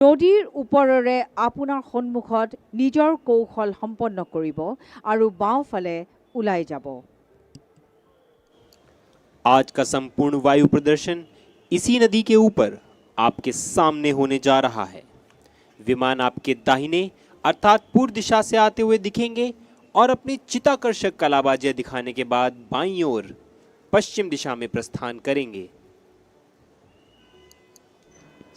নদীৰ ওপৰেৰে আপোনাৰ সন্মুখত নিজৰ কৌশল সম্পন্ন কৰিব আৰু বাওঁফালে ওলাই যাব। आज का संपूर्ण वायु प्रदर्शन इसी नदी के ऊपर आपके सामने होने जा रहा है। विमान आपके दाहिने अर्थात पूर्व दिशा से आते हुए दिखेंगे और अपनी चित्ताकर्षक कलाबाजियां दिखाने के बाद बाईं ओर पश्चिम दिशा में प्रस्थान करेंगे।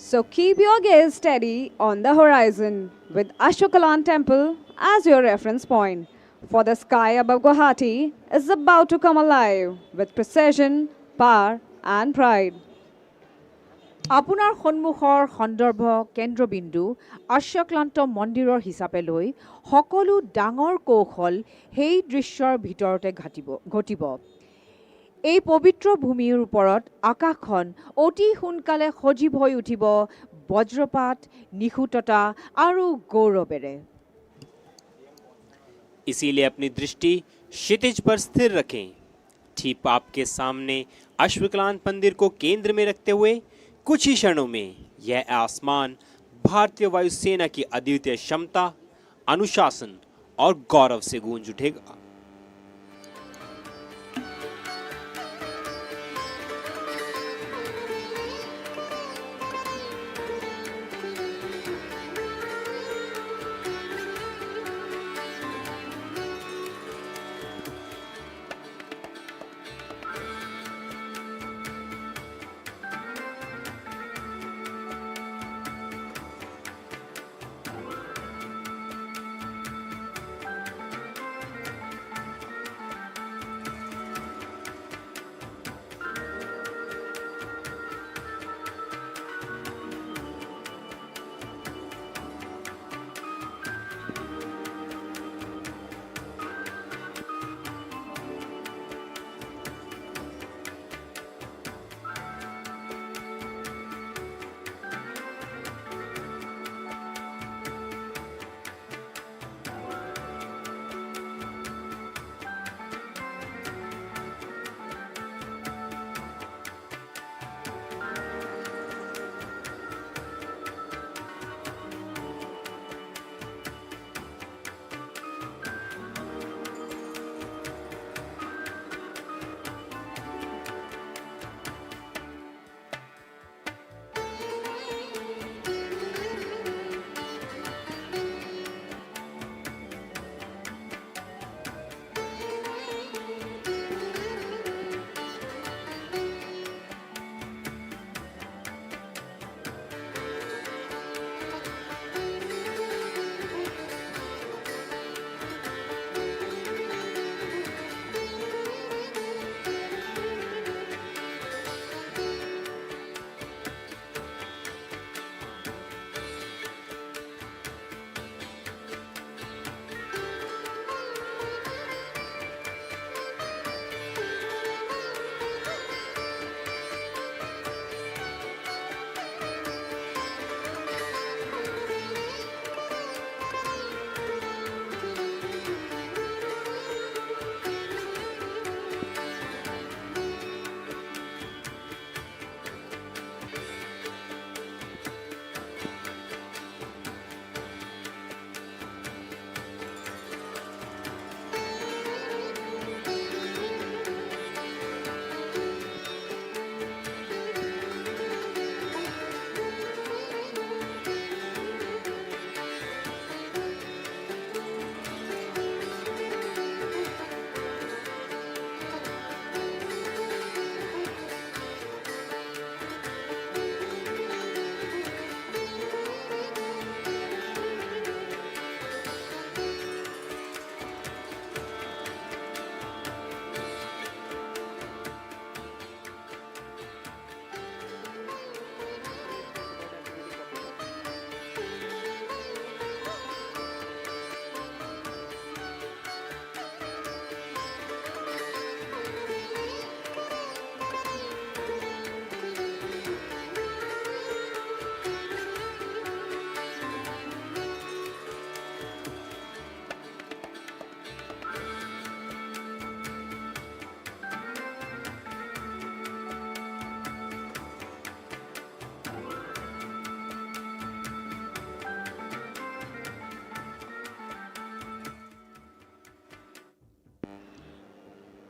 So keep your gaze steady on the horizon with Ashokalan Temple as your reference point. For the sky above Guwahati is about to come alive with precision, power and pride. আপোনাৰ সন্মুখৰ সন্দৰ্ভ কেন্দ্ৰবিন্দু আশ্বক্লান্ত মন্দিৰৰ হিচাপে লৈ সকলো ডাঙৰ কৌশল সেই দৃশ্যৰ ভিতৰতে ঘটিব। এই পবিত্ৰ ভূমিৰ ওপৰত আকাশখন অতি সোনকালে সজীৱ হৈ উঠিব বজ্ৰপাত, নিখুঁততা আৰু গৌৰৱেৰে। इसीलिए अपनी दृष्टि क्षितिज पर स्थिर रखें। ठीक आपके सामने अश्वक्लांत मंदिर को केंद्र में रखते हुए कुछ ही क्षणों में यह आसमान भारतीय वायुसेना की अद्वितीय क्षमता, अनुशासन और गौरव से गूंज उठेगा।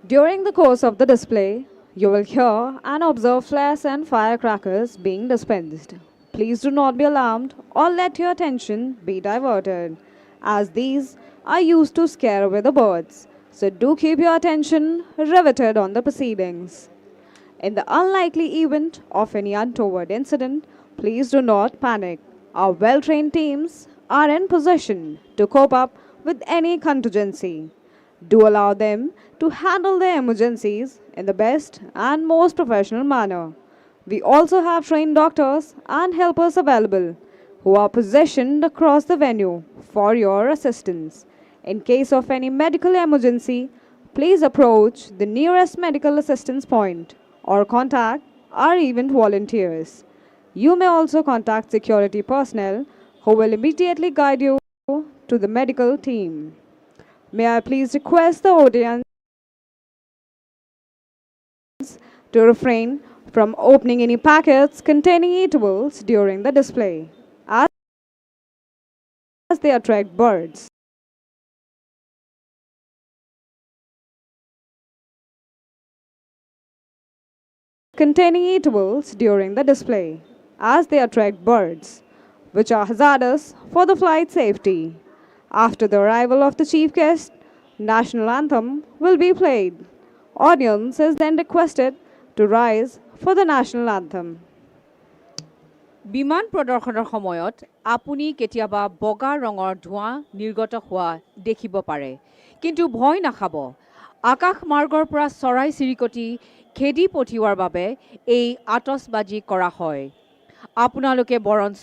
During the course of the display, you will hear and observe flares and firecrackers being dispensed. Please do not be alarmed or let your attention be diverted, as these are used to scare away the birds. So do keep your attention riveted on the proceedings. In the unlikely event of any untoward incident, please do not panic. Our well-trained teams are in position to cope up with any contingency. Do allow them to handle their emergencies in the best and most professional manner. We also have trained doctors and helpers available who are positioned across the venue for your assistance. In case of any medical emergency, please approach the nearest medical assistance point or contact our event volunteers. You may also contact security personnel who will immediately guide you to the medical team. May I please request the audience to refrain from opening any packets containing eatables during the display, as they attract birds. Containing eatables during the display, as they attract birds, which are hazardous for the flight safety. After the arrival of the chief guest, national anthem will be played. Audience is then requested to rise for the national anthem. বিমান প্ৰদৰ্শনৰ সময়ত আপুনি কেতিয়াবা বগা ৰঙৰ ধোঁৱা নিৰ্গত হোৱা দেখিব পাৰে, কিন্তু ভয় নাখাব। আকাশ মাৰ্গৰ পৰা চৰাই চিৰিকটি খেদি পঠিওৱাৰ বাবে এই আতচবাজি কৰা হয়। আপোনালোকে বৰঞ্চ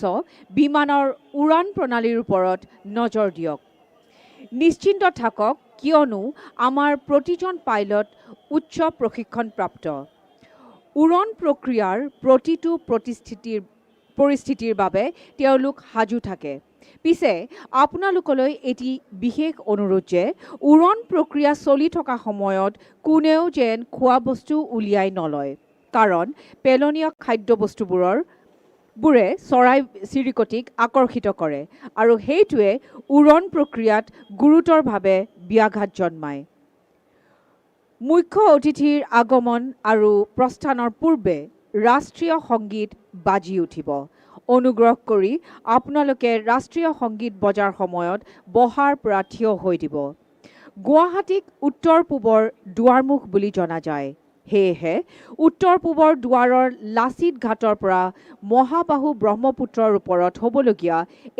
বিমানৰ উৰাণ প্ৰণালীৰ ওপৰত নজৰ দিয়ক। নিশ্চিন্ত থাকক, কিয়নো আমাৰ প্ৰতিজন পাইলট উচ্চ প্ৰশিক্ষণপ্ৰাপ্ত। উৰণ প্ৰক্ৰিয়াৰ প্ৰতিটো পৰিস্থিতিৰ বাবে তেওঁলোক সাজু থাকে। পিছে আপোনালোকলৈ এটি বিশেষ অনুৰোধ যে উৰণ প্ৰক্ৰিয়া চলি থকা সময়ত কোনেও যেন খোৱা বস্তু উলিয়াই নলয়, কাৰণ পেলনীয়া খাদ্যবস্তুবোৰে চৰাই চিৰিকটিক আকৰ্ষিত কৰে আৰু সেইটোৱে উৰণ প্ৰক্ৰিয়াত গুৰুতৰভাৱে ব্যাঘাত জন্মায়। মুখ্য অতিথিৰ আগমন আৰু প্ৰস্থানৰ পূৰ্বে ৰাষ্ট্ৰীয় সংগীত বাজি উঠিব। অনুগ্ৰহ কৰি আপোনালোকে ৰাষ্ট্ৰীয় সংগীত বজাৰ সময়ত বহাৰ পৰা থিয় হৈ দিব। গুৱাহাটীক উত্তৰ পূবৰ দুৱাৰমুখ বুলি জনা যায়। সেয়েহে উত্তৰ পূবৰ দুৱাৰৰ লাচিত ঘাটৰ পৰা মহাবাহু ব্ৰহ্মপুত্ৰৰ ওপৰত হ'বলগীয়া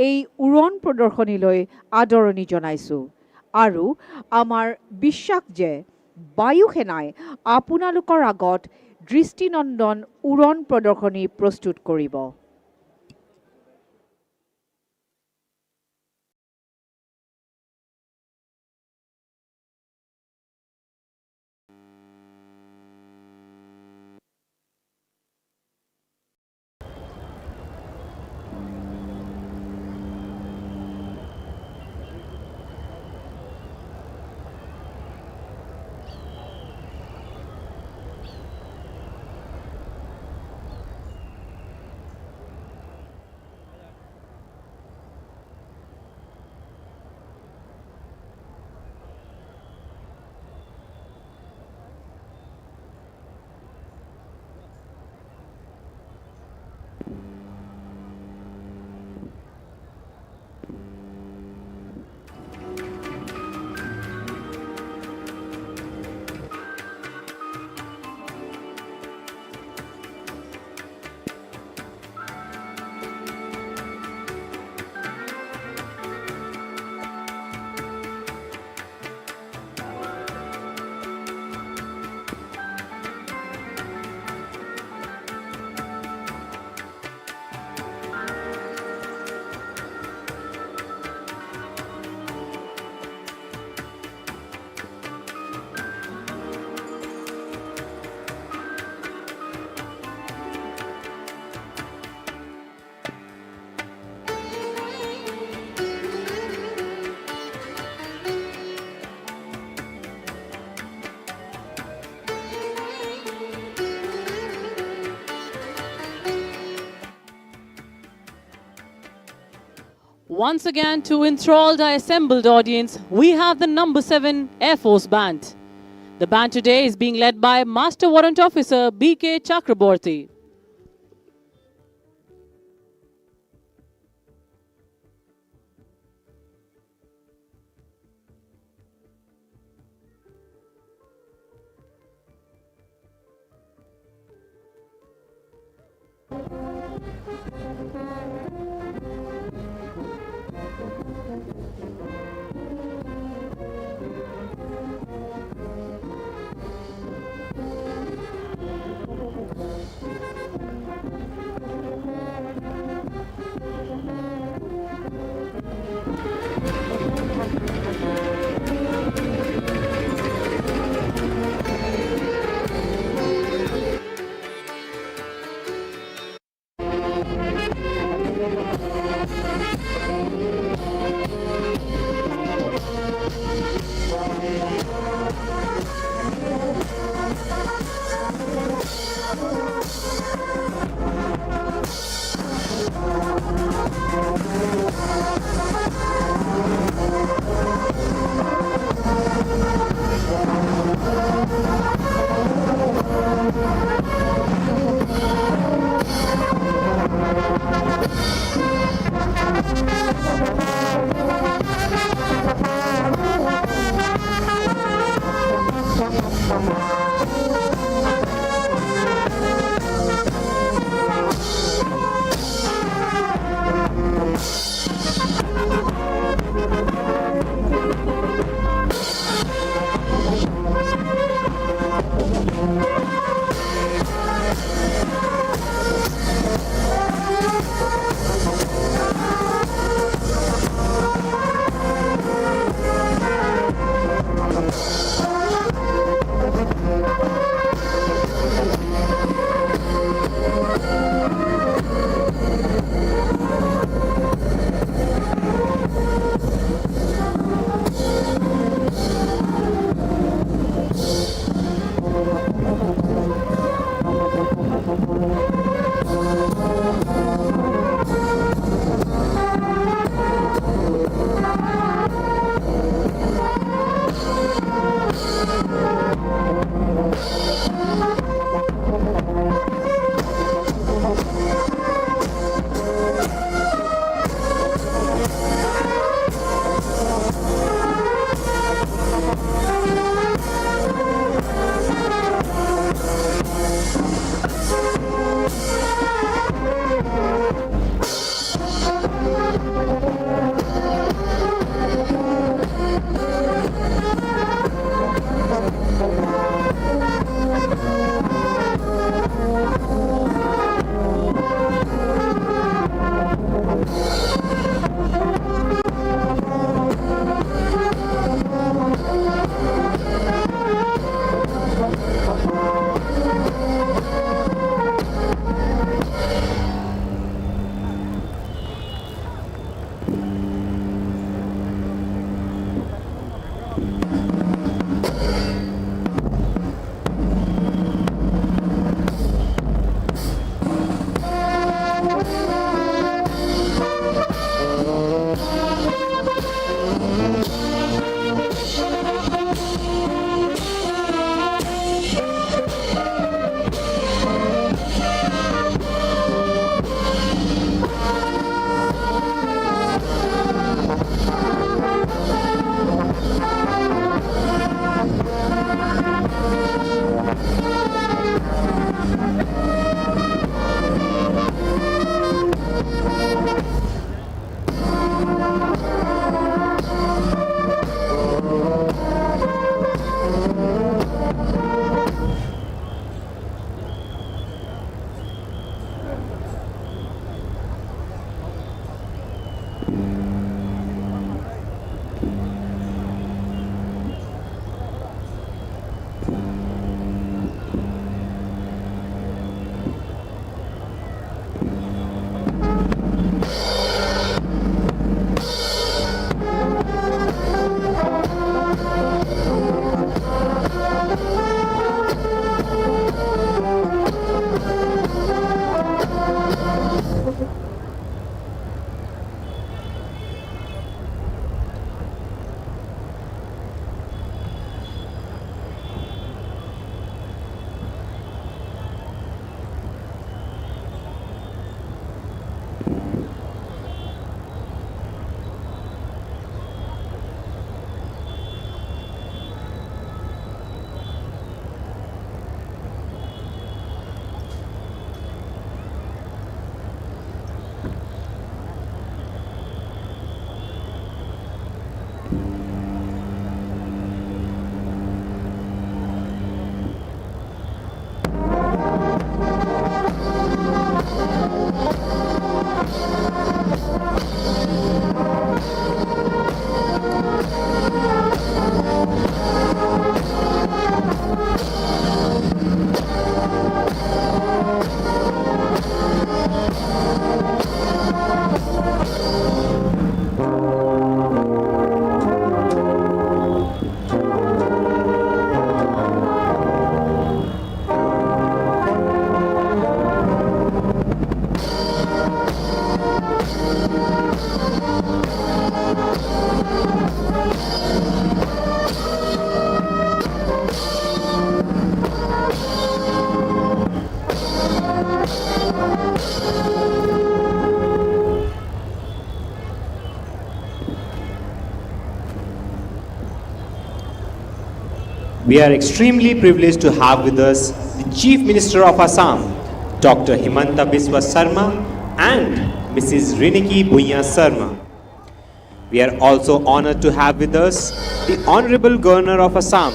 এই উৰণ প্ৰদৰ্শনীলৈ আদৰণি জনাইছোঁ আৰু আমাৰ বিশ্বাস যে বায়ু সেনাই আপোনালোকৰ আগত দৃষ্টিনন্দন উৰণ প্ৰদৰ্শনী প্ৰস্তুত কৰিব। Once again, to enthrall the assembled audience, we have the number 7 Air Force Band. The band today is being led by Master Warrant Officer B.K. Chakraborty. We are extremely privileged to have with us the Chief Minister of Assam, Dr. Himanta Biswa Sarma and Mrs. Riniki Bhuiya Sarma. We are also honored to have with us the Honorable Governor of Assam,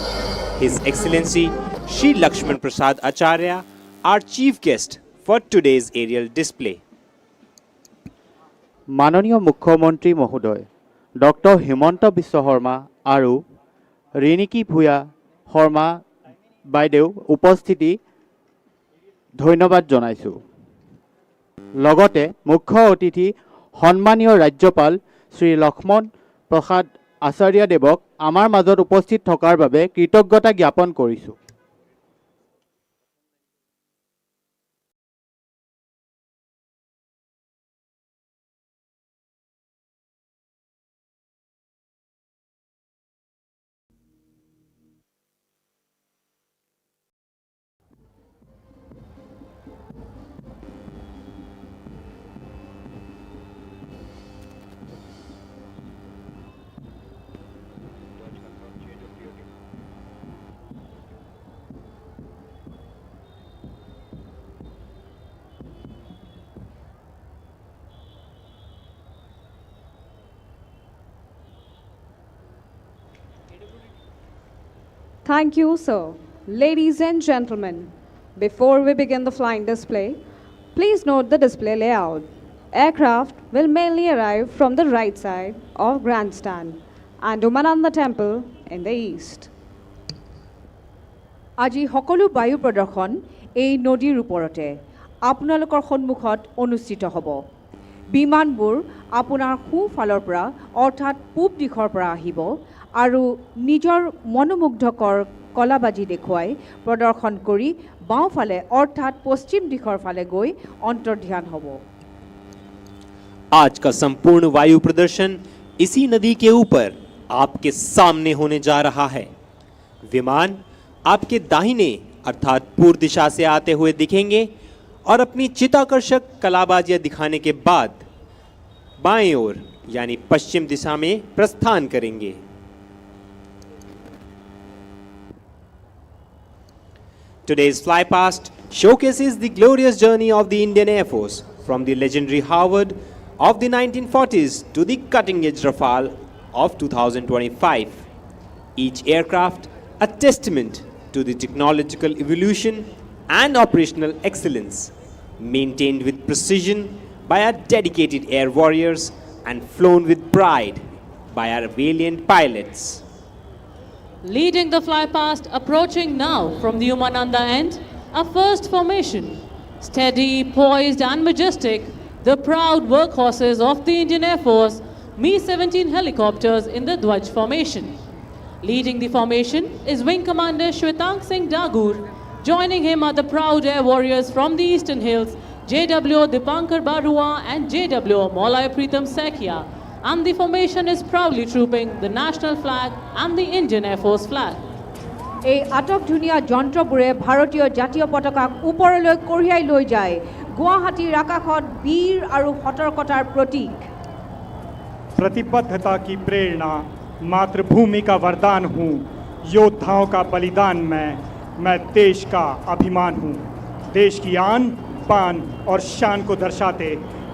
His Excellency Shri Lakshman Prasad Acharya, our chief guest for today's aerial display. মাননীয় মুখ্যমন্ত্ৰী মহোদয় doctor Himanta Biswa Sarma আৰু ৰিণিকী ভূঞা শৰ্মা বাইদেউ উপস্থিতি ধন্যবাদ জনাইছোঁ। লগতে মুখ্য অতিথি সন্মানীয় ৰাজ্যপাল শ্ৰী লক্ষ্মণ প্ৰসাদ আচাৰ্যদেৱক আমাৰ মাজত উপস্থিত থকাৰ বাবে কৃতজ্ঞতা জ্ঞাপন কৰিছোঁ। Thank you, sir. Ladies and gentlemen, before we begin the flying display, please note the display layout. Aircraft will mainly arrive from the right side of Grandstand and Umananda Temple in the east. আজি সকলো বায়ু প্ৰদৰ্শন এই নদীৰ ওপৰতে আপোনালোকৰ সন্মুখত অনুষ্ঠিত হ'ব। বিমানবোৰ আপোনাৰ সোঁফালৰ পৰা অৰ্থাৎ পূব দিশৰ পৰা আহিব আৰু নিজৰ মনোমুগ্ধকৰ কলাবাজি দেখুৱাই প্ৰদৰ্শন কৰি বাওঁফালে অৰ্থাৎ পশ্চিম দিশৰ ফালে গৈ অন্তৰ্ধান হ'ব। आज का संपूर्ण वायु प्रदर्शन इसी नदी के ऊपर आपके सामने होने जा रहा है। विमान आपके दाहिने अर्थात पूर्व दिशा से आते हुए दिखेंगे और अपनी चित्ताकर्षक कलाबाजियां दिखाने के बाद बाएं ओर यानी पश्चिम दिशा में प्रस्थान करेंगे। Today's flypast showcases the glorious journey of the Indian Air Force from the legendary Harvard of the 1940s to the cutting-edge Rafale of 2025. Each aircraft a testament to the technological evolution and operational excellence, maintained with precision by our dedicated air warriors and flown with pride by our valiant pilots. Leading the flypast, approaching now from the Umananda end, a first formation. Steady, poised and majestic, the proud workhorses of the Indian Air Force, Mi-17 helicopters in the Dwaj formation. Leading the formation is Wing Commander Shwetang Singh Dagur. Joining him are the proud air warriors from the Eastern Hills, JW Dipankar Barua and JW Molay Pritam Sekhia. And the formation is proudly trooping the national flag and the Indian Air Force flag. এই আটক ধুনীয়া যন্ত্ৰবোৰে ভাৰতীয় জাতীয় পতাকাক ওপৰলৈ কঢ়িয়াই লৈ যায়। গুৱাহাটীৰ আকাশত বীৰ আৰু সতৰ্কতাৰ প্ৰতীক। प्रतिबद्धता की प्रेरणा, मातृभूमि का वरदान हूँ, योद्धाओं का बलिदान मैं देश का अभिमान हूँ। देश की आन, पान और शान को दर्शाते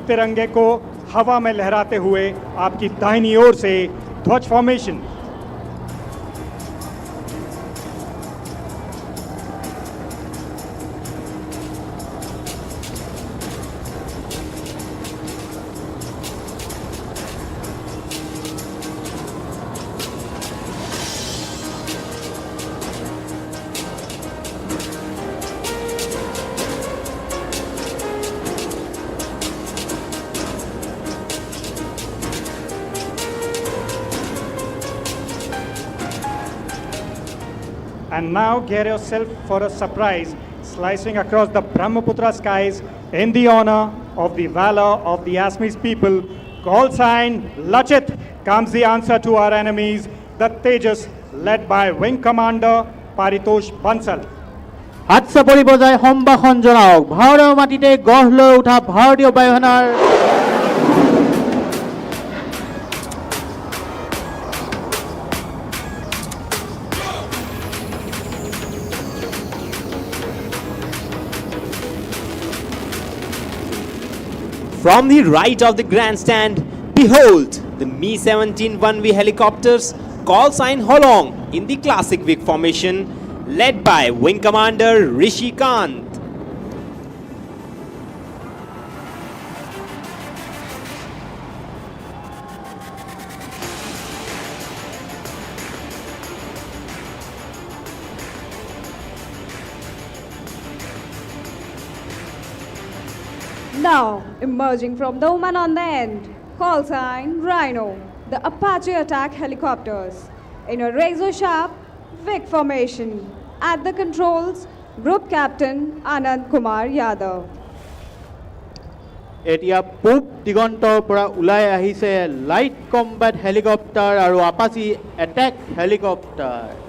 तिरंगे को हवा में लहराते हुए आपकी दाहिनी ओर से ध्वज formation. And now get yourself for a surprise, slicing across the Brahmaputra skies in the honor of the valor of the Assamese people. Call sign Lachit comes the answer to our enemies, the Tejas, led by Wing Commander Paritosh Bansal. হাত চাপৰি বজাই সম্ভাষণ জনাওক ভাৰতীয় মাটিতে গঢ় লৈ উঠা ভাৰতীয় বায়ুসেনাৰ From the right of the grandstand, behold the Mi-17 1V helicopters, call sign Holong in the classic wing formation, led by Wing Commander Rishi Kant. Now, emerging from the woman on the end, call sign Rhino, the Apache attack helicopters. In a razor-sharp wing formation. At the controls, Group Captain Anand Kumar Yadav. এতিয়া পূব দিগন্তৰ পৰা ওলাই আহিছে light combat helicopter আৰু Apache এটেক helicopter.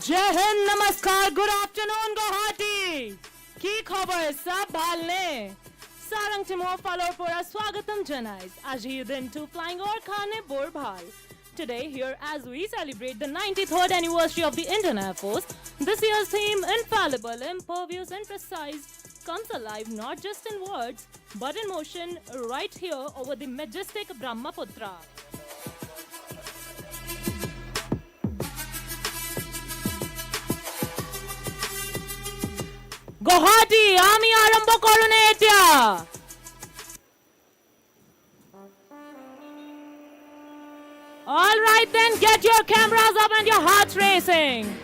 जय हिंद, नमस्कार, गुड आफ्टरनून गुवाहाटी। की खबर सब भालने सारंग टिमो फॉलो पोरा स्वागतम जनाइज आज ही दिन टू फ्लाइंग और खाने बोर भाल। Today here as we celebrate the 93rd anniversary of the Indian Air Force, this year's theme, infallible, impervious and precise, comes alive not just in words but in motion right here over the majestic Brahmaputra. Guwahati, ami arambho korone etya. All right then, get your cameras up and your hearts racing.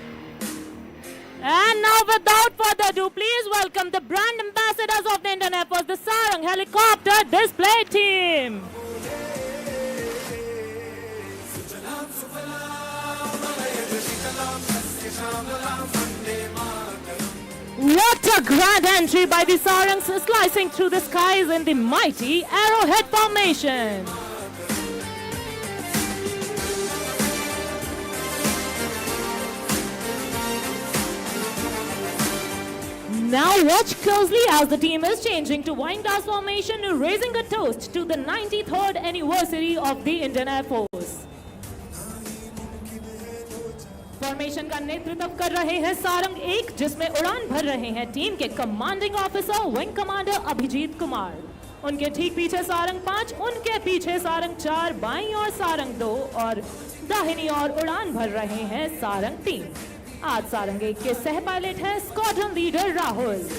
And now without further ado, please welcome the brand ambassadors of the Indian Air Force, the Sarang Helicopter Display Team. What a grand entry by the Sarangs, slicing through the skies in the mighty arrowhead formation. Now watch closely as the team is changing to wine glass formation, raising a toast to the 93rd anniversary of the Indian Air Force. Formation का नेतृत्व कर रहे हैं सारंग 1, जिसमें उड़ान भर रहे हैं टीम के commanding officer wing commander Abhijeet Kumar. उनके ठीक पीछे सारंग 5, उनके पीछे सारंग 4, बाईं ओर सारंग 2 और दाहिनी ओर उड़ान भर रहे हैं सारंग 3। आज सारंग 1 के सह पायलट हैं स्क्वाड्रन लीडर राहुल।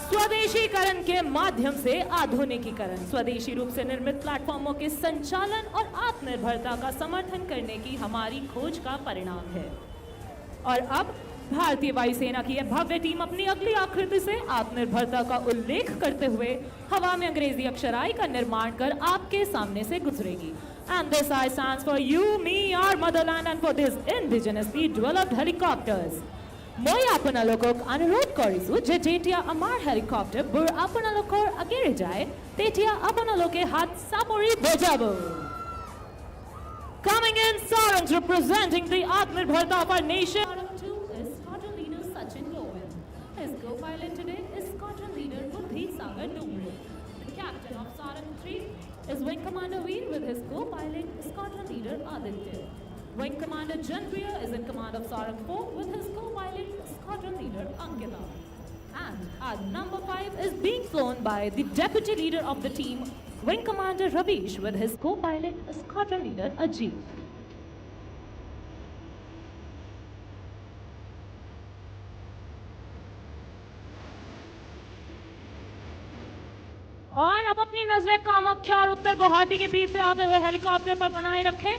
स्वदेशीकरण के माध्यम से आधुनिकीकरण, स्वदेशी रूप से निर्मित प्लेटफॉर्मों के संचालन और आत्मनिर्भरता का समर्थन करने की हमारी खोज का परिणाम है। और अब भारतीय वायुसेना की यह भव्य टीम अपनी अगली आकृति से आत्मनिर्भरता का उल्लेख करते हुए हवा में अंग्रेजी अक्षराई का निर्माण कर आपके सामने से गुजरेगी। And this I stands for you, me, our motherland, and for this indigenously developed helicopters. মই আপোনালোকক অনুৰোধ কৰিছো যে যেতিয়া আমাৰ হেলিকপ্টাৰবোৰ আপোনালোকৰ আগেৰে যায় তেতিয়া আপোনালোকে হাত চাপৰি বজাব। Coming in, Sarangs representing the Atmanirbharta of our nation. Sarang 2 is Squadron Leader Sachin Govind. His co-pilot today is Squadron Leader Buddhi Sagar Dumre. The captain of Sarang 3 is Wing Commander Veer with his co-pilot Squadron Leader Aditya. Wing Commander Janpriya is in command of Sarang 4 with his co-pilot Squadron Leader Ankita. And our number 5 is being flown by the Deputy Leader of the team, Wing Commander Ravish with his co-pilot Squadron Leader Ajit. वे कामाख्या और उत्तर गुवाहाटी के बीच से आते हुए helicopter पर बनाए रखें।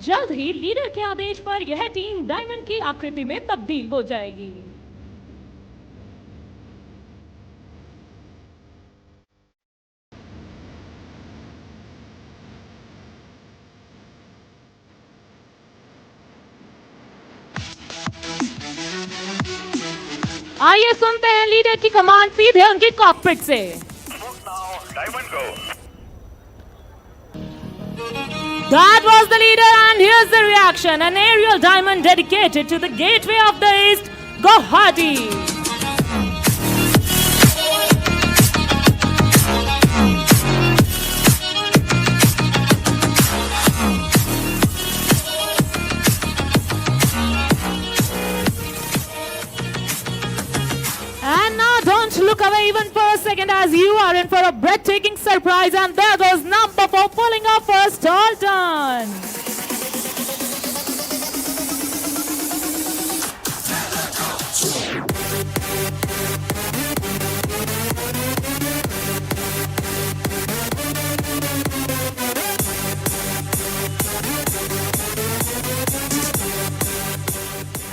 जल्द ही leader के आदेश पर यह टीम डायमंड की आकृति में तब्दील हो जाएगी। आइए सुनते हैं लीडर की कमांड सीधे उनकी कॉकपिट से। That was the leader, and here's the reaction. An aerial diamond dedicated to the gateway of the East, Guwahati. And now don't look away even for a second, as you are in for a breathtaking surprise, and there goes number 4 pulling off first all turn.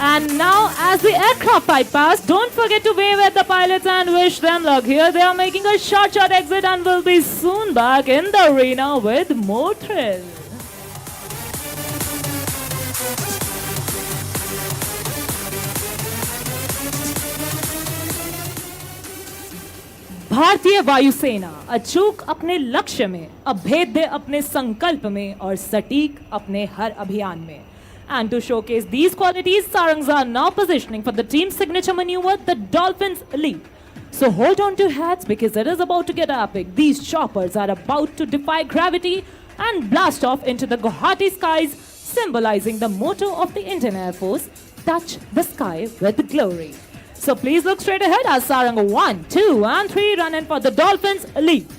And now, as the aircraft flight past, don't forget to wave at the pilots and wish them luck. Here they are making a short exit and will be soon back in the arena with more thrill. भारतीय वायुसेना अचूक अपने लक्ष्य में, अभेद्य अपने संकल्प में और सटीक अपने हर अभियान में. And to showcase these qualities, Sarangs are now positioning for the team's signature maneuver, the Dolphins Leap. So hold on to your hats because it is about to get epic. These choppers are about to defy gravity and blast off into the Guwahati skies, symbolizing the motto of the Indian Air Force, touch the sky with glory. So please look straight ahead as Sarang 1, 2 and 3 run in for the Dolphins Leap.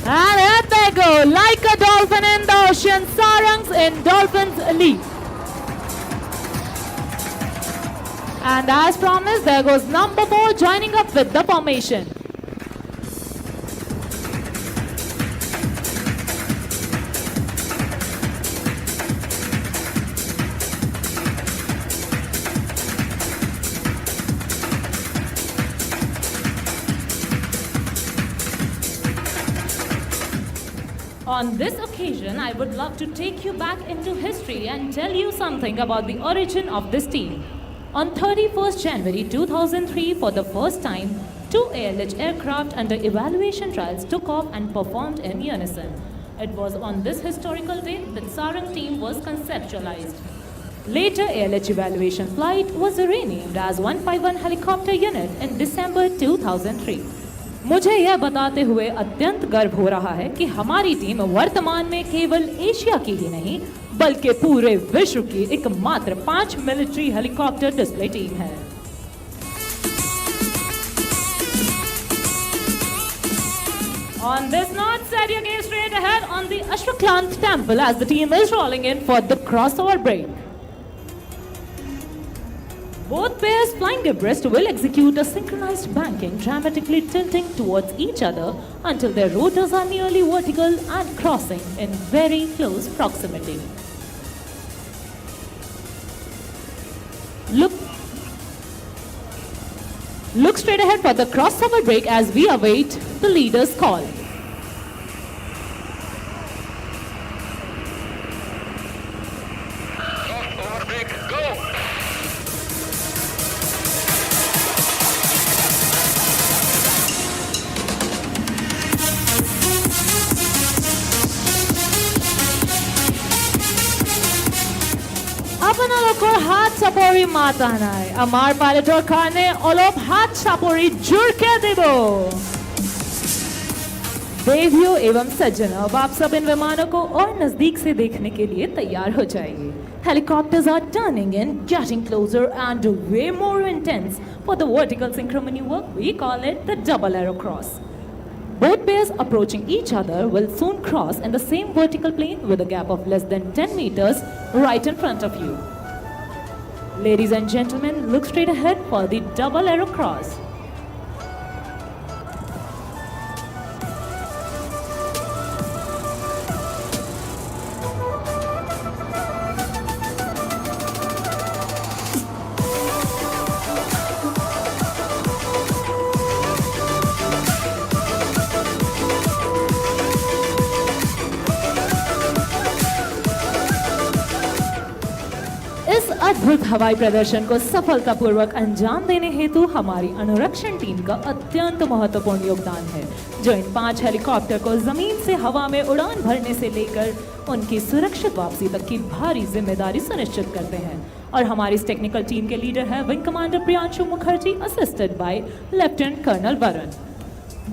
And here they go, like a dolphin in the ocean, Sarangs in Dolphins Leap. And as promised, there goes number 4 joining up with the formation. On this occasion, I would love to take you back into history and tell you something about the origin of this team. On 31st January 2003, for the first time, 2 ALH aircraft under evaluation trials took off and performed in unison. It was on this historical day that Sarang team was conceptualized. Later, ALH evaluation flight was renamed as 151 helicopter unit in December 2003. मुझे यह बताते हुए अत्यंत गर्व हो रहा है कि हमारी टीम वर्तमान में केवल एशिया की ही नहीं बल्कि पूरे विश्व की एकमात्र 5 मिलिट्री हेलीकॉप्टर डिस्प्ले टीम है. On this note, set your gaze straight ahead on the Ashwaklant temple as the team is rolling in for the crossover break. Both pairs flying abreast will execute a synchronized banking, dramatically tilting towards each other until their rotors are nearly vertical and crossing in very close proximity. Look straight ahead for the crossover break as we await the leader's call. Crossover break, go! আপনালোকৰ হাত চাপৰি মাতা নাই আমাৰ পাইলটৰ কাৰণে অলপ हाथ चापोरी जुड़ के देवो. देवियों एवं सज्जनों, अब आप सब इन विमानों को और नजदीक से देखने के लिए तैयार हो जाइए. Helicopters are turning in, getting closer and way more intense. For the vertical synchro maneuver, we call it the double arrow cross. Both pairs approaching each other will soon cross in the same vertical plane with a gap of less than 10 meters right in front of you. Ladies and gentlemen, look straight ahead for the double arrow cross. इस अद्भुत हवाई प्रदर्शन को सफलतापूर्वक अंजाम देने हेतु हमारी अनुरक्षण टीम का अत्यंत महत्वपूर्ण योगदान है, जो इन 5 हेलीकॉप्टर को जमीन से हवा में उड़ान भरने से लेकर उनकी सुरक्षित वापसी तक की भारी जिम्मेदारी सुनिश्चित करते हैं। और हमारी इस टेक्निकल टीम के लीडर है wing commander Priyanshu Mukherjee, assisted by lieutenant colonel Varun.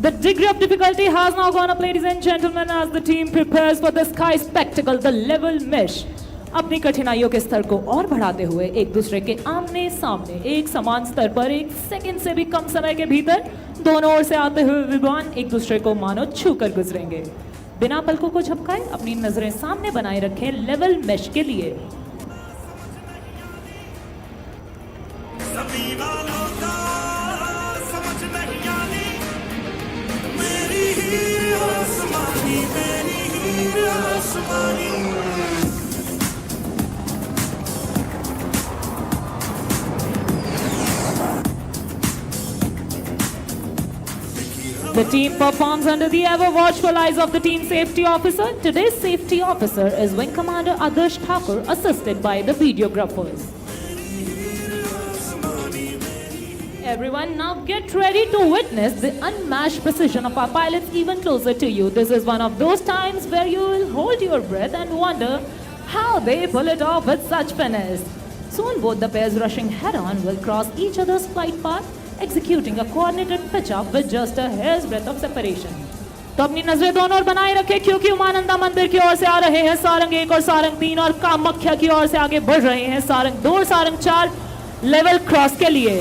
The degree of difficulty has now gone up, ladies and gentlemen, as the team prepares for the sky spectacle, the level mesh. अपनी कठिनाइयों के स्तर को और बढ़ाते हुए एक दूसरे के आमने सामने एक समान स्तर पर 1 सेकंड से भी कम समय के भीतर दोनों ओर से आते हुए विमान एक दूसरे को मानो छूकर गुजरेंगे। बिना पलकों को झपकाए अपनी नजरें सामने बनाए रखें लेवल मेश के लिए। The team performs under the ever-watchful eyes of the team safety officer. Today's safety officer is Wing Commander Adarsh Thakur, assisted by the videographers. Everyone, now get ready to witness the unmatched precision of our pilots even closer to you. This is one of those times where you will hold your breath and wonder how they pull it off with such finesse. Soon both the pairs rushing head-on will cross each other's flight path, executing a coordinated pitch-up with just a hair's breadth of separation. तो अपनी नजरें दोनों ओर बनाए रखें, क्योंकि उमानंदा मंदिर की ओर से आ रहे हैं सारंग 1 और सारंग 3 और कामाख्या की ओर से आगे बढ़ रहे हैं सारंग 2 और सारंग 4 लेवल क्रॉस के लिए।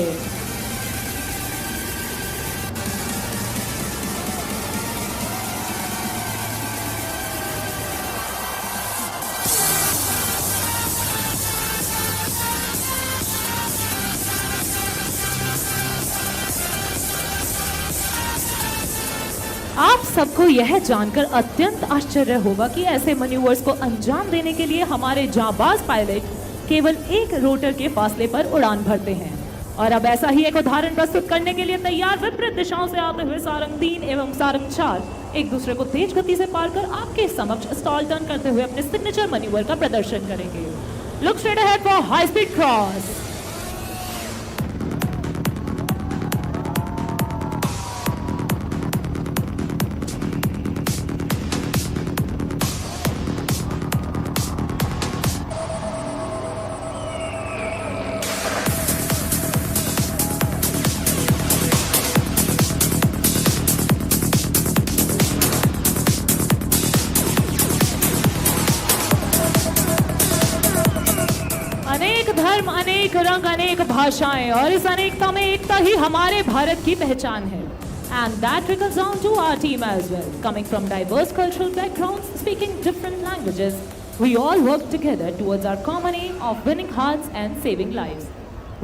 आप सबको यह जानकर अत्यंत आश्चर्य होगा कि ऐसे मैन्यूवर्स को अंजाम देने के लिए हमारे जांबाज पायलट केवल एक रोटर के फासले पर उड़ान भरते हैं। और अब ऐसा ही एक उदाहरण प्रस्तुत करने के लिए तैयार विपरीत दिशाओं से आते हुए सारंग 3 एवं सारंग 4 एक दूसरे को तेज गति से पार कर आपके समक्ष स्टॉल टर्न करते हुए अपने सिग्नेचर मैन्यूवर का प्रदर्शन करेंगे। Look straight ahead for high speed cross. अनेक धर्म, अनेक रंग, अनेक भाषाएं और इस अनेकता में एकता ही हमारे भारत की पहचान है। And that trickles down to our team as well. Coming from diverse cultural backgrounds, speaking different languages, we all work together towards our common aim of winning hearts and saving lives.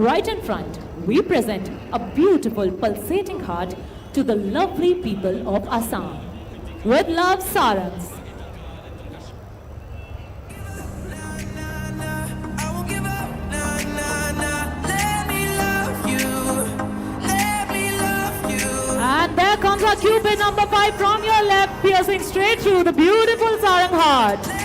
Right in front, we present a beautiful pulsating heart to the lovely people of Assam. With love, Sarangs. And there comes our Cupid number 5 from your left, piercing straight through the beautiful Sarang heart.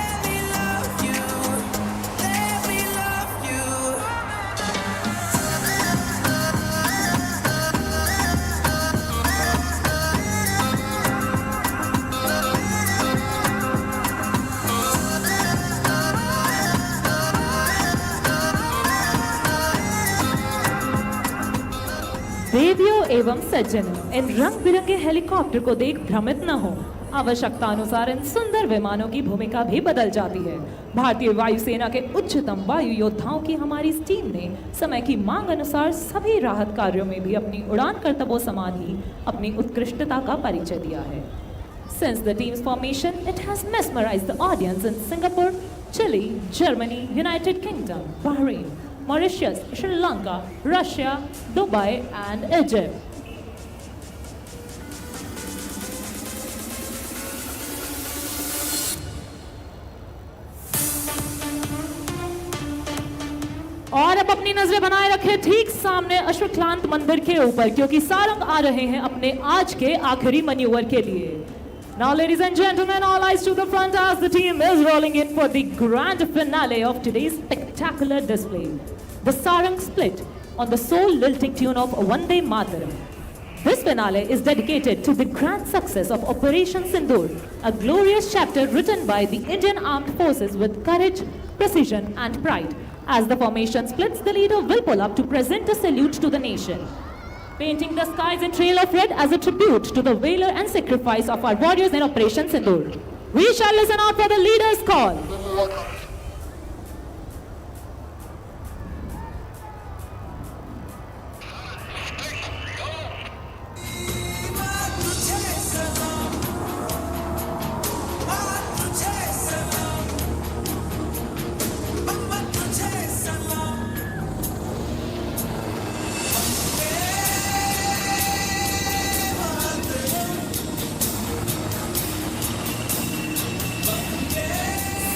देवियों एवं सज्जनों, इन रंग बिरंगे helicopter को देख भ्रमित न हो। आवश्यकता अनुसार इन सुंदर विमानों की भूमिका भी बदल जाती है। भारतीय वायुसेना के उच्चतम वायु योद्धाओं की हमारी इस टीम ने समय की मांग अनुसार सभी राहत कार्यों में भी अपनी उड़ान कर्तव्यों समान ही अपनी उत्कृष्टता का परिचय दिया है। Since the team's formation, it has mesmerized the audience in Singapore, Chile, Germany, United Kingdom, Bahrain, Mauritius, Sri Lanka, Russia, Dubai, and Egypt. और अब अपनी नजरें बनाए रखें ठीक सामने अश्वक्लांत मंदिर के ऊपर, क्योंकि सारंग आ रहे हैं अपने आज के आखिरी मैन्यूवर के लिए। Now, ladies and gentlemen, all eyes to the front as the team is rolling in for the grand finale of today's spectacular display. The Sarang split on the soul-lilting tune of Vande Mataram. This finale is dedicated to the grand success of Operation Sindoor, a glorious chapter written by the Indian Armed Forces with courage, precision, and pride. As the formation splits, the leader will pull up to present a salute to the nation, painting the skies in trail of red as a tribute to the valor and sacrifice of our warriors in Operation Sindoor. We shall listen out for the leader's call.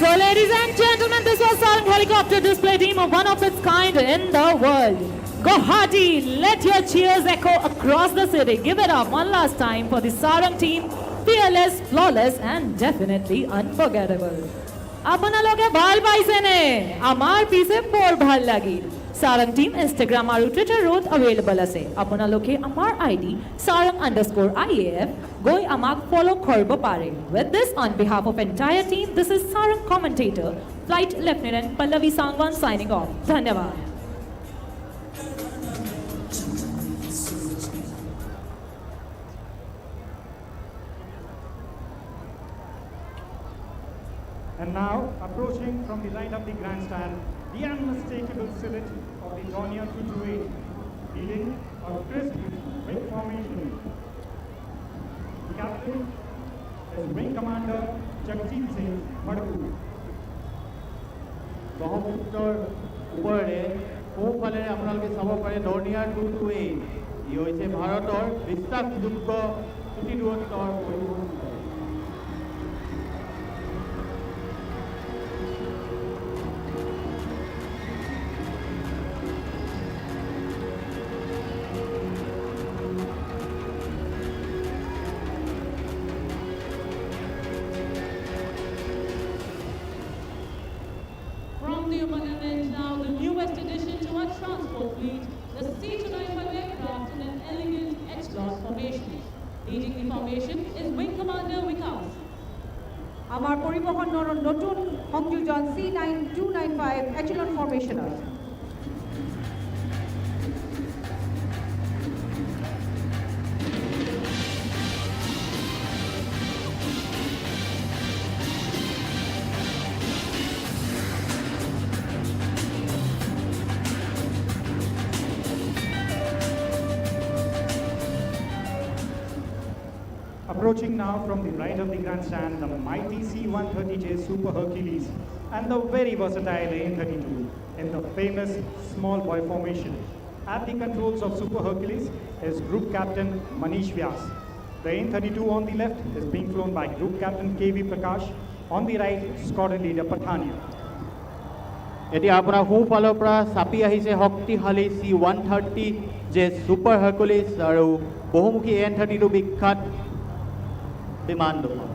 So, ladies and gentlemen, this was Sarang helicopter display team of one of its kind in the world. Guwahati, let your cheers echo across the city. Give it up one last time for the Sarang team. Fearless, flawless, and definitely unforgettable. আপোনালোকে ভাল পাইছেনে? আমাৰ পিছে বৰ ভাল লাগিল। Sarang team Instagram আৰু Twitter ত available আছে। আপোনালোকে আমাৰ ID sarang_IAF গৈ আমাক follow কৰিব পাৰে। With this, on behalf of entire team, this is Sarang commentator, Flight Lieutenant Pallavi Sangwan signing off. धन्यवाद। And now, approaching from the right of the grandstand, the unmistakable silhouette of the Dornier 228, leading a crisp wing formation. The captain is Wing Commander Jagjeet Singh Madhu. ব্ৰহ্মপুত্ৰৰ ওপৰেৰে সোঁফালেৰে আপোনালোকে চাব পাৰে Dornier 228। ই হৈছে ভাৰতৰ বিশ্বাসযোগ্য চুটি দূৰত্বৰ পৰিবহণ। From the Umanan end now, the newest addition to our transport fleet, the C-295 aircraft in an elegant H-class formation. Leading the formation is Wing Commander Vikas. আমাৰ পৰিবহণৰ নতুন সংযোজন C9295 এচেলন ফৰ্মেশ্যনত। Approaching now from the right of the grandstand, the mighty C-130J Super Hercules and the very versatile AN-32 in the famous small boy formation. At the controls of Super Hercules is Group Captain Manish Vyas. The AN-32 on the left is being flown by Group Captain KV Prakash. On the right, Squadron Leader Pathania. এতিয়া আপোনাৰ সোঁফালৰ পৰা চাপি আহিছে শক্তিশালী C-130J Super Hercules আৰু বহুমুখী AN-32 বিখ্যাত বিমান দুখন।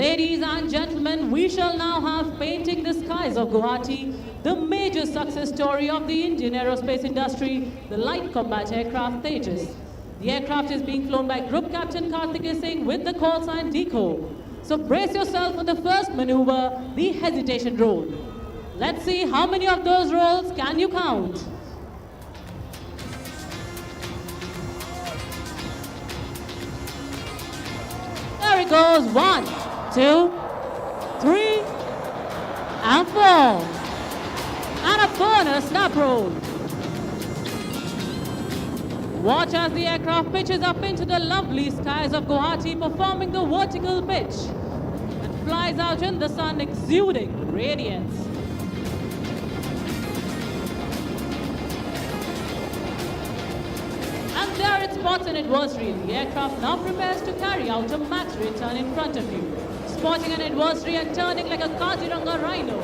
Ladies and gentlemen, we shall now have Painting the Skies of Guwahati, the major success story of the Indian aerospace industry, the light combat aircraft Tejas. The aircraft is being flown by Group Captain Karthikeya Singh with the call sign DECO. So brace yourself for the first maneuver, the hesitation roll. Let's see how many of those rolls can you count. There it goes, 1, 2, 3, and 4. And a bonus snap roll. Watch as the aircraft pitches up into the lovely skies of Guwahati, performing the vertical pitch, and flies out in the sun, exuding radiance. And there it spots an adversary. The aircraft now prepares to carry out a max rate turn in front of you, spotting an adversary and turning like a Kaziranga rhino.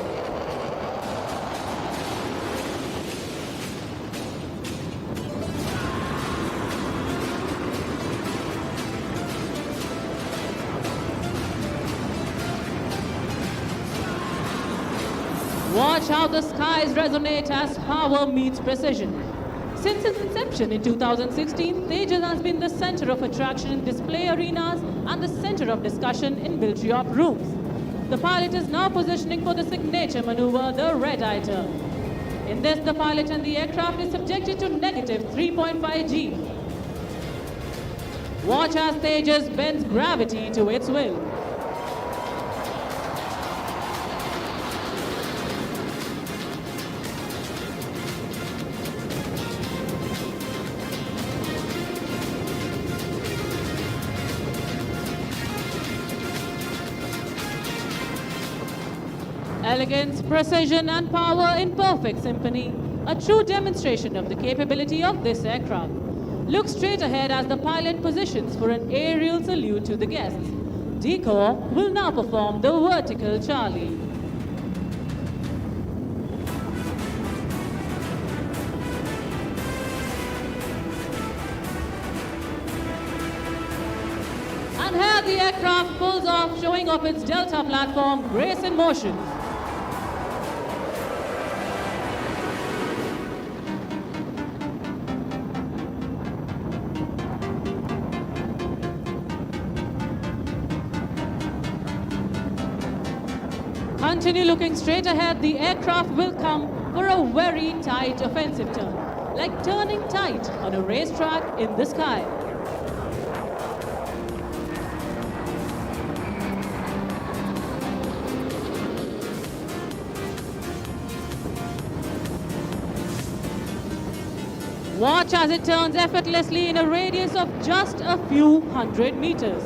Watch how the skies resonate as power meets precision. Since its inception in 2016, Tejas has been the center of attraction in display arenas and the center of discussion in military op rooms. The pilot is now positioning for the signature maneuver, the red-eye turn. In this, the pilot and the aircraft is subjected to negative 3.5 G. Watch as Tejas bends gravity to its will. Elegance, precision, and power in perfect symphony, a true demonstration of the capability of this aircraft. Look straight ahead as the pilot positions for an aerial salute to the guests. DECO will now perform the vertical Charlie. And here the aircraft pulls off, showing off its Delta platform, grace in motion. Continue looking straight ahead, the aircraft will come for a very tight offensive turn, like turning tight on a racetrack in the sky. Watch as it turns effortlessly in a radius of just a few hundred meters.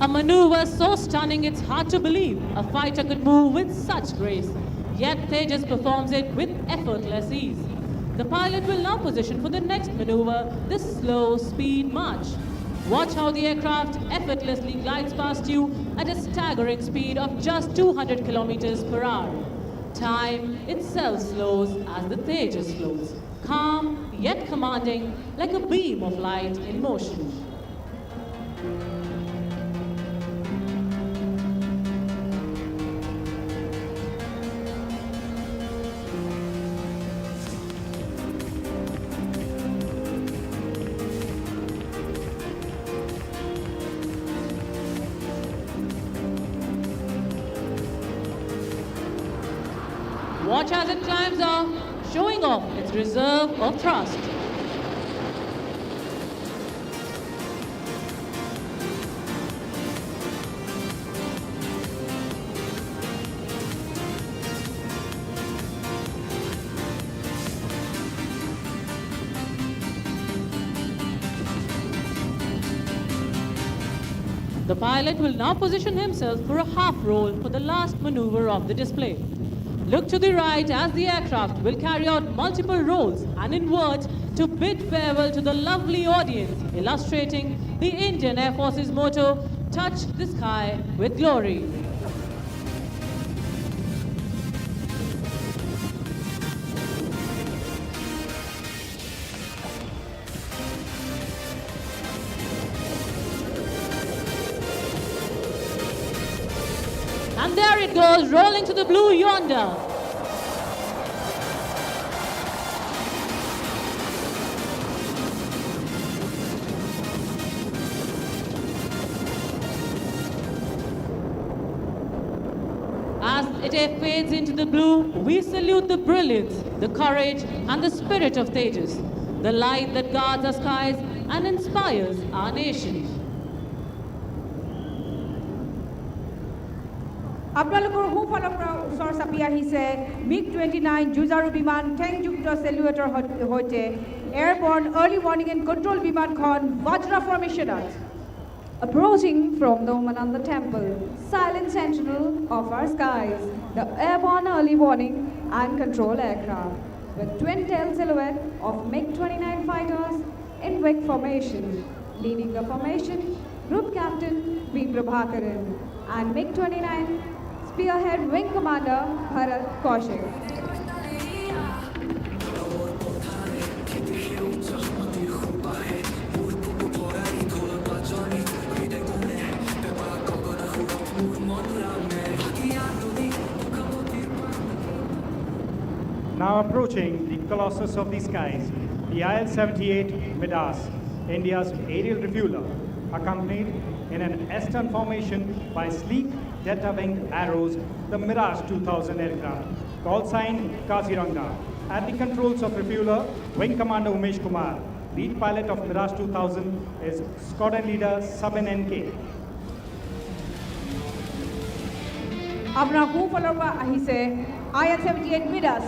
A maneuver so stunning it's hard to believe a fighter could move with such grace. Yet Tejas performs it with effortless ease. The pilot will now position for the next maneuver, the slow speed march. Watch how the aircraft effortlessly glides past you at a staggering speed of just 200 kilometers per hour. Time itself slows as the Tejas flows, calm yet commanding, like a beam of light in motion. Watch as it climbs off, showing off its reserve of thrust. The pilot will now position himself for a half roll for the last maneuver of the display. Look to the right as the aircraft will carry out multiple rolls and invert to bid farewell to the lovely audience, illustrating the Indian Air Force's motto, "Touch the sky with glory." And there it goes, rolling to the blue yonder. As it fades into the blue, we salute the brilliance, the courage, and the spirit of Tejas, the light that guards our skies and inspires our nation. আপোনালোকৰ সোঁফালৰ পৰা ওচৰ চাপি আহিছে MiG-29 যুঁজাৰু বিমান টেংযুক্ত চেলুৱেটৰ সৈতে এয়াৰবৰ্ন early warning and control বিমানখন bajra ফৰ্মেশ্যনত। Approaching from the Umananda temple, silent sentinel of our skies, the airborne early warning and control aircraft, with twin tail silhouette of MiG-29 fighters in wing formation, leading the formation, Group Captain V. Prabhakaran, and MiG-29 Spearhead Wing Commander Bharat Kaushik. Now approaching the Colossus of the skies, the IL-78 Midas, India's aerial refueler, accompanied in an S-turn formation by sleek delta-winged arrows, the Mirage 2000 aircraft, call sign Kaziranga. At the controls of refueler, Wing Commander Umesh Kumar. Lead pilot of Mirage 2000 is squadron leader Sabin NK. আপোনাৰ সোঁফালৰ পৰা আহিছে IL-78 মিডাছ।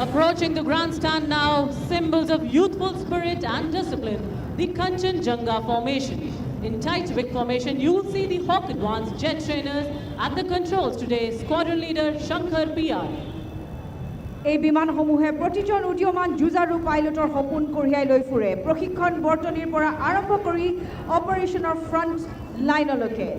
Approaching the grandstand now, symbols of youthful spirit and discipline, the Kanchenjunga formation. In tight wing formation, you will see the Hawk Advanced jet trainers at the controls today, squadron leader Shankar PR. এই বিমানসমূহে প্ৰতিজন উদীয়মান যুঁজাৰু পাইলটৰ সপোন কঢ়িয়াই লৈ ফুৰে প্ৰশিক্ষণ বৰ্তনীৰ পৰা আৰম্ভ কৰি অপাৰেশ্যনৰ front লাইনলৈকে।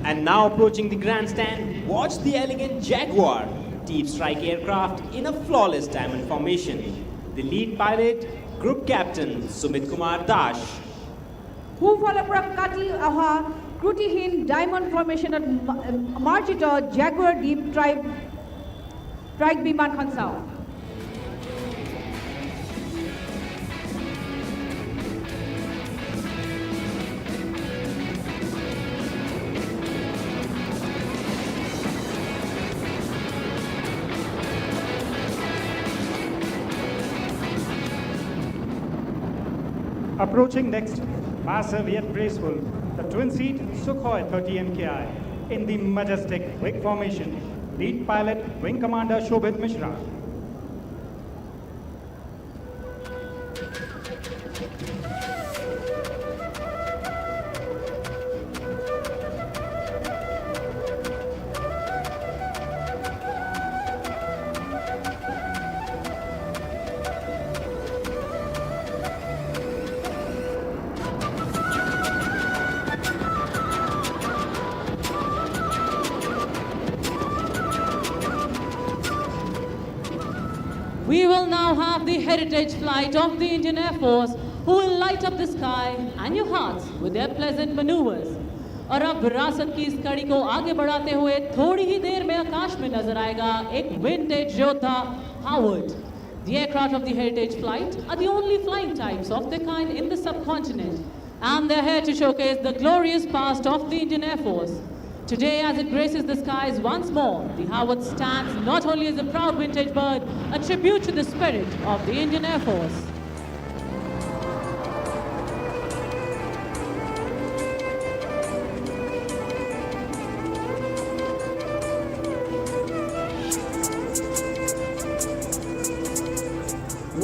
And now approaching the grandstand, watch the elegant Jaguar deep strike aircraft in a flawless diamond formation. The lead pilot, Group Captain Sumit Kumar Dash. সোঁফালৰ পৰা কাটি অহা ত্ৰুটিহীন ডায়মণ্ড ফৰ্মেশ্যনত মাৰ্জিত জাগুৱাৰ ডিপ ট্ৰাইক বিমানখন চাওঁ। Approaching next, massive yet graceful, the twin-seat Sukhoi 30 MKI in the majestic wing formation. Lead pilot, Wing Commander Shobhit Mishra. We will now have the heritage flight of the Indian Air Force, who will light up the sky and your hearts with their pleasant maneuvers. और अब विरासत की इस कड़ी को आगे बढ़ाते हुए थोड़ी ही देर में आकाश में नजर आएगा एक विंटेज योद्धा Howard. The aircraft of the heritage flight are the only flying types of their kind in the subcontinent, and they're here to showcase the glorious past of the Indian Air Force. Today, as it graces the skies once more, the Howard stands not only as a proud vintage bird, a tribute to the spirit of the Indian Air Force.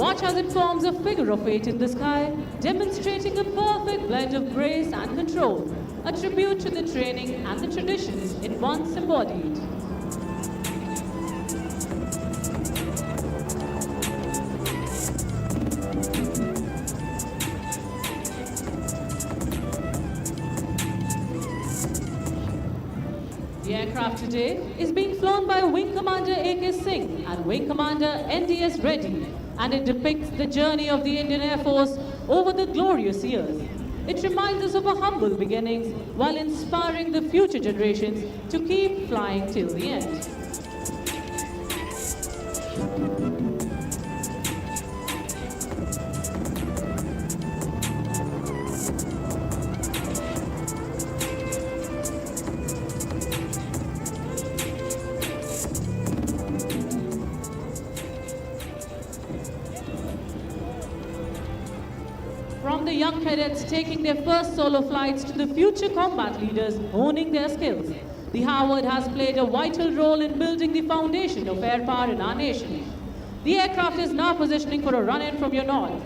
Watch as it forms a figure of 8 in the sky, demonstrating a perfect blend of grace and control, a tribute to the training and the traditions it once embodied. aircraft today is being flown by Wing Commander A.K. Singh and Wing Commander N.D.S. Reddy, and it depicts the journey of the Indian Air Force over the glorious years. It reminds us of our humble beginnings while inspiring the future generations to keep flying till the end. From the young cadets taking their first solo flights to the future combat leaders honing their skills, the Howard has played a vital role in building the foundation of air power in our nation. The aircraft is now positioning for a run-in from your north.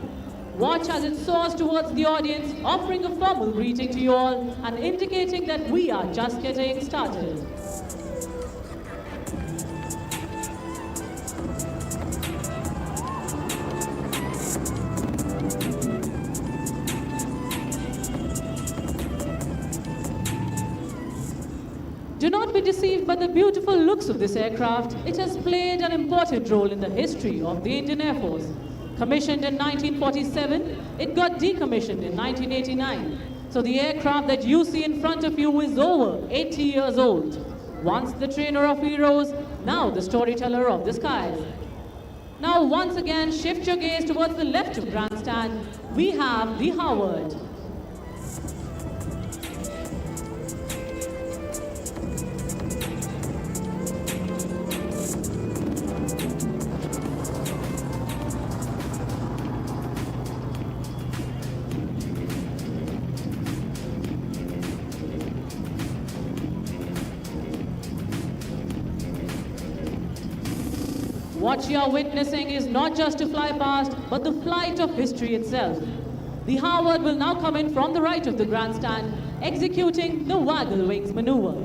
Watch as it soars towards the audience, offering a formal greeting to you all and indicating that we are just getting started. Do not be deceived by the beautiful looks of this aircraft. It has played an important role in the history of the Indian Air Force. Commissioned in 1947, it got decommissioned in 1989. So the aircraft that you see in front of you is over 80 years old. Once the trainer of heroes, now the storyteller of the skies. Now once again, shift your gaze towards the left of grandstand. We have the Howard. What you are witnessing is not just a fly past, but the flight of history itself. The Howard will now come in from the right of the grandstand, executing the waggle wings maneuver.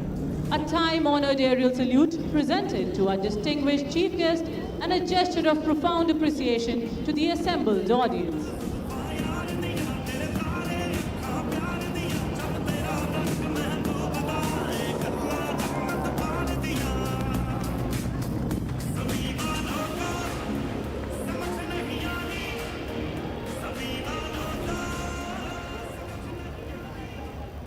A time-honored aerial salute presented to our distinguished chief guest and a gesture of profound appreciation to the assembled audience.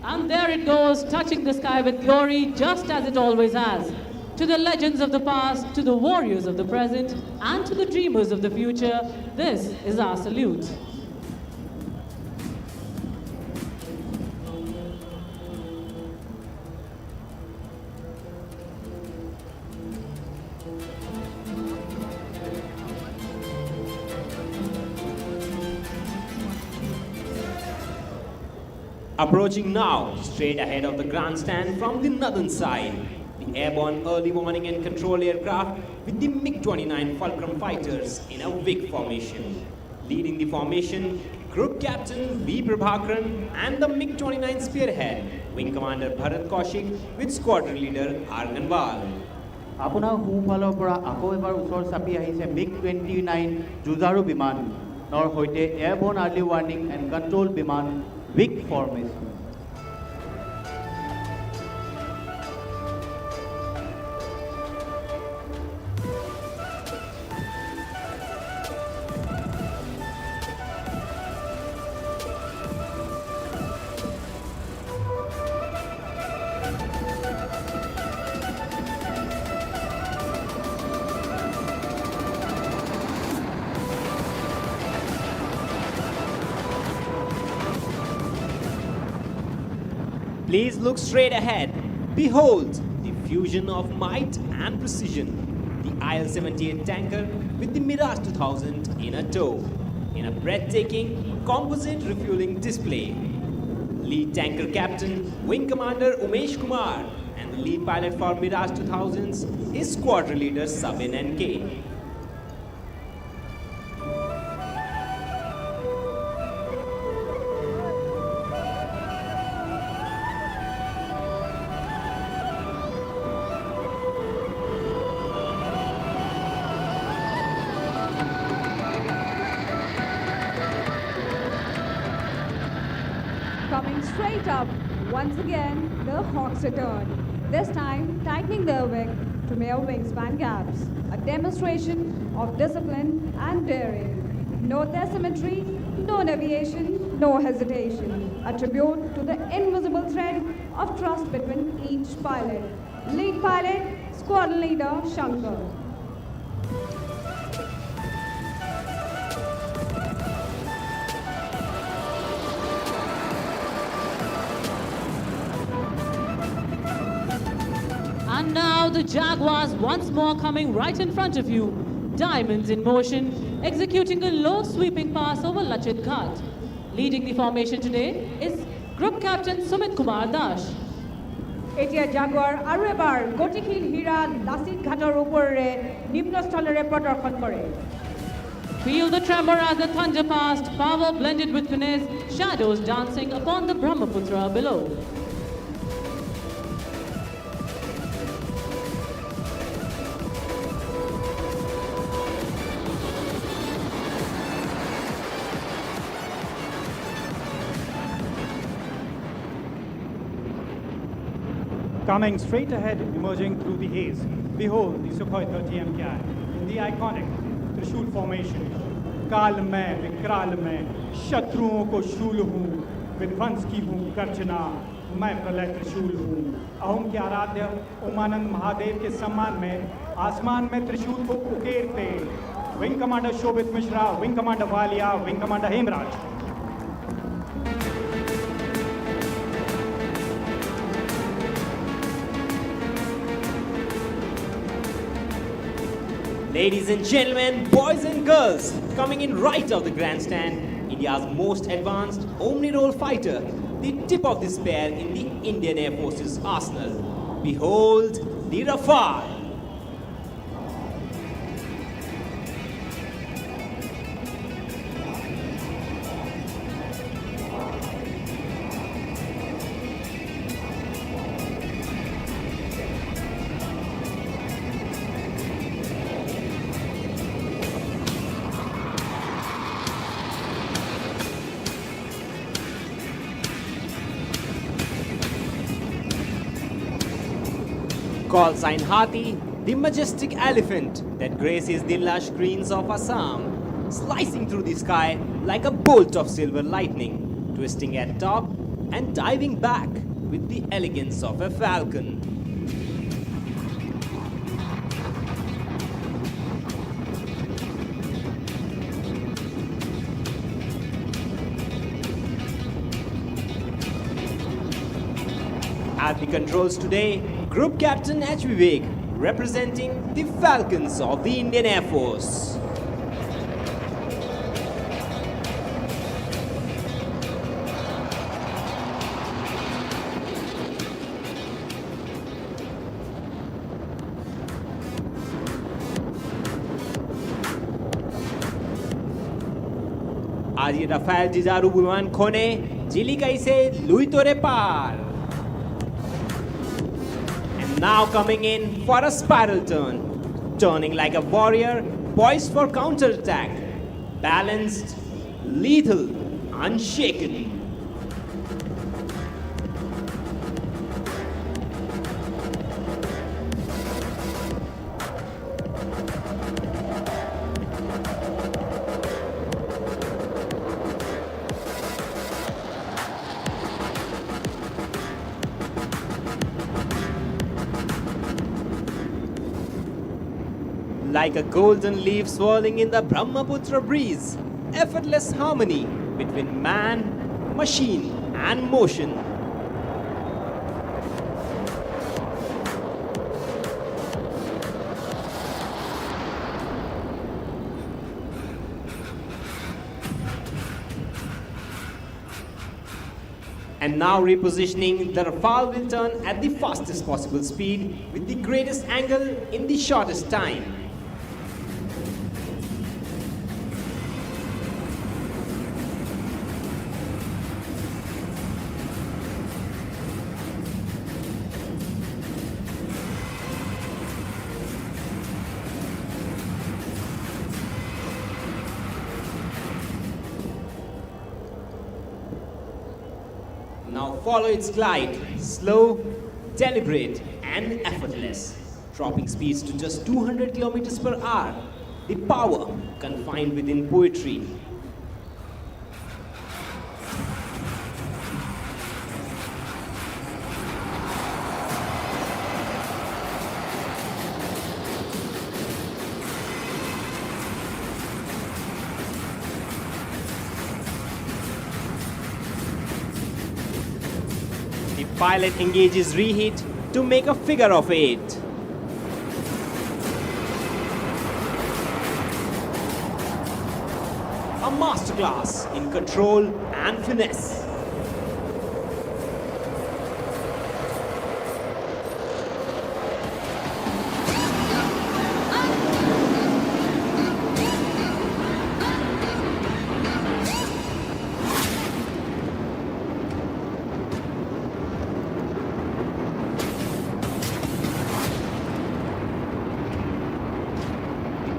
And there it goes, touching the sky with glory, just as it always has. To the legends of the past, to the warriors of the present, and to the dreamers of the future, this is our salute. Approaching now, straight ahead of the grandstand from the northern side, the airborne early warning and control aircraft with the MiG-29 Fulcrum fighters in a WIG formation. Leading the formation, Group Captain V. Prabhakaran and the MiG-29 spearhead, Wing Commander Bharat Kaushik with Squadron Leader R. Ganwal. আপোনাৰ সোঁফালৰ পৰা আকৌ এবাৰ ওচৰ চাপি আহিছে MiG-29 যুঁজাৰু বিমানৰ সৈতে এয়াৰবৰ্ন আৰ্লি ৱাৰ্নিং এণ্ড কণ্ট্ৰল বিমান WIG formation. Please look straight ahead. Behold the fusion of might and precision. The IL-78 tanker with the Mirage 2000 in a tow, in a breathtaking composite refueling display. Lead tanker captain, Wing Commander Umesh Kumar, and the lead pilot for Mirage 2000s is Squadron Leader Sabin N.K. Coming straight up, once again, the Hawks return. this time tightening their wing to mere wingspan gaps, a demonstration of discipline and daring. No asymmetry, no deviation, no hesitation. A tribute to the invisible thread of trust between each pilot. Lead pilot, squadron leader Shankar. And now the Jaguars once more coming right in front of you. Diamonds in motion, executing a low sweeping pass over Lachit Ghat. Leading the formation today is Group Captain Sumit Kumar Dash. এতিয়া Jaguar আৰু এবাৰ গতিশীল হীৰা লাচিত ঘাটৰ ওপৰেৰে নিম্নস্থলেৰে প্ৰদৰ্শন কৰে। Feel the tremor as the thunder passed, power blended with finesse, shadows dancing upon the Brahmaputra below. Coming straight ahead, emerging through the haze, behold the Sukhoi 30 MKI in the iconic Trishul formation. काल में विकराल में शत्रुओं को शूल हूँ, विध्वंस की हूँ गर्जना, मैं प्रलय त्रिशूल हूँ। अहोम के आराध्य उमानंद महादेव के सम्मान में आसमान में त्रिशूल को उकेरते wing commander Shobhit Mishra, wing commander Walia, wing commander Hemraj. Ladies and gentlemen, boys and girls, coming in right of the grandstand, India's most advanced Omni-Roll fighter, the tip of the spear in the Indian Air Force's arsenal. Behold the Rafale. Call sign Hathi, the majestic elephant that graces the lush greens of Assam, slicing through the sky like a bolt of silver lightning, twisting at top and diving back with the elegance of a falcon. At the controls today, Group Captain H. Vivek, representing the Falcons of the Indian Air Force. आज ये Rafale जिजारू विमान खोने जिलिकाई से Louis तोरे पार. Now coming in for a spiral turn, turning like a warrior, poised for counterattack, balanced, lethal, unshaken. Like a golden leaf swirling in the Brahmaputra breeze, effortless harmony between man, machine and motion. And now repositioning, the Rafale will turn at the fastest possible speed with the greatest angle in the shortest time. Now follow its glide, slow, deliberate and effortless, dropping speeds to just 200 kilometers per hour. The power confined within poetry. The pilot engages reheat to make a figure of 8. A masterclass in control and finesse.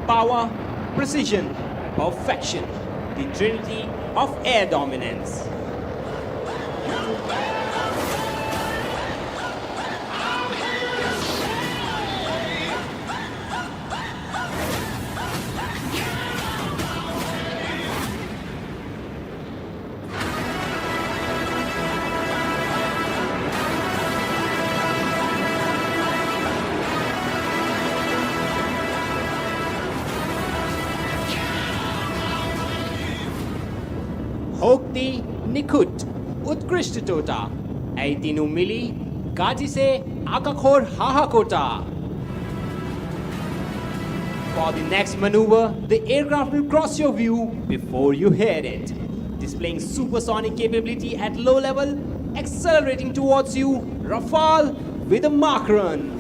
Power, precision, perfection. The trinity of air dominance. होक्ति निखुट उत्कृष्टतोटा ऐतिनु मिली गाजी से आकाखोर हाहाकोटा. For the next maneuver, the aircraft will cross your view before you hear it, displaying supersonic capability at low level, accelerating towards you, Rafale with a Mach run.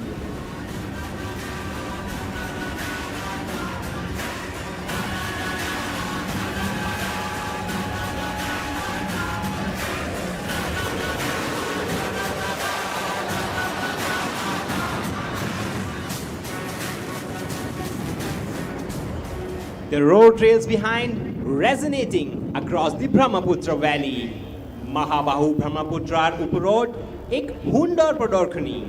The road trails behind, resonating across the Brahmaputra Valley. Mahabahu Brahmaputrar Uparod, ek hundar prodorkhani.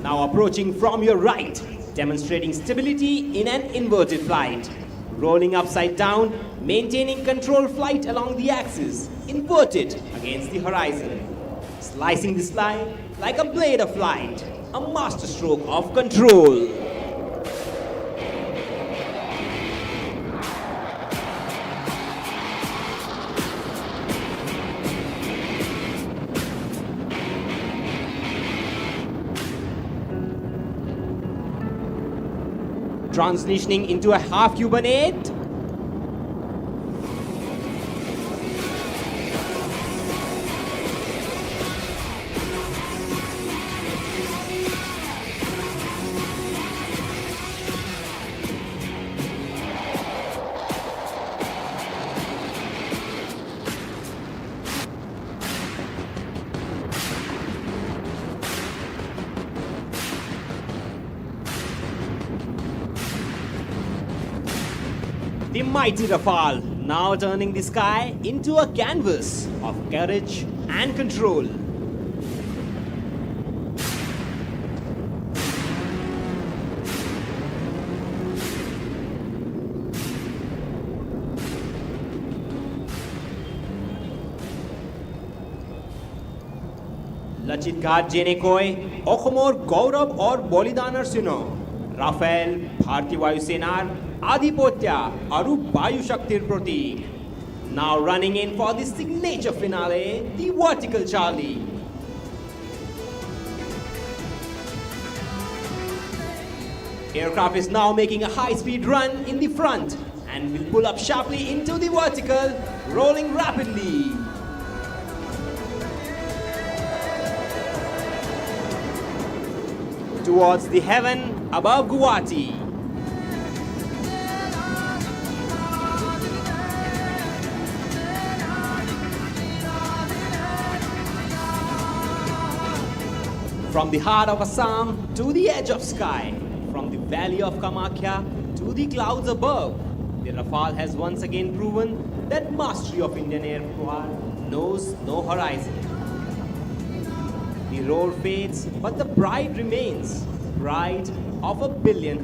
Now approaching from your right, demonstrating stability in an inverted flight. Rolling upside down, maintaining controlled flight along the axis, inverted against the horizon. Slicing the sky like a blade of light, a masterstroke of control. Transitioning into a half Cubanate. The mighty Rafale now turning the sky into a canvas of courage and control. Lachit घाट जेने कोय ओखमोर गौरव और बलिदानर सुनो Rafale भारतीय वायुसेनार आधिपत्य और वायु शक्तिर प्रतीक. Now running in for the signature finale, the vertical Charlie. Aircraft is now making a high-speed run in the front and will pull up sharply into the vertical, rolling rapidly. Towards the heaven above Guwahati. From the heart of Assam to the edge of sky, from the valley of Kamakhya to the clouds above, The Rafale has once again proven that mastery of Indian aircraft knows no horizon. The roar fades, but the pride remains. Pride of 1 billion